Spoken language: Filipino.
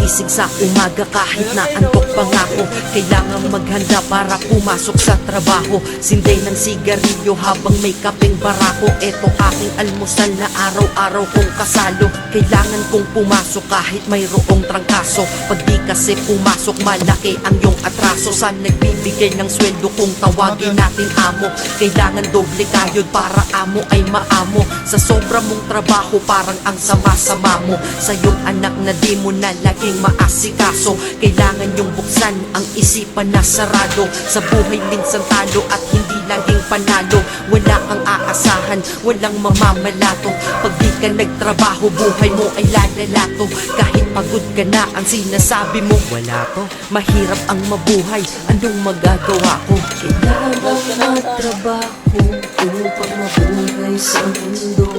gising sa umaga kahit na antok pa nga ako. Kailangan maghanda para pumasok sa trabaho. Sinday ng sigarilyo habang may kapeng barako. Eto aking almusal na araw-araw kong kasalo. Kailangan kong pumasok kahit mayroong trangkaso. Pag di kasi pumasok malaki ang iyong atraso. Sa nagbibigay ng sweldo kung tawagin natin amo. Kailangan doble kayod para amo ay maamo. Sa sobra mong trabaho parang ang sama-sama mo. Sa iyong anak na di mo na laging maasikaso. Kailangan yung buksan ang isipan na sarado. Sa buhay minsan talo at hindi laging panalo. Wala kang aasahan, walang mamamalato. Pag di ka nagtrabaho buhay mo ay lalalato. Kahit pagod ka na ang sinasabi mo wala to. Mahirap ang mabuhay, anong magagawa ko? Kailangan magtrabaho upang mabuhay sa mundo.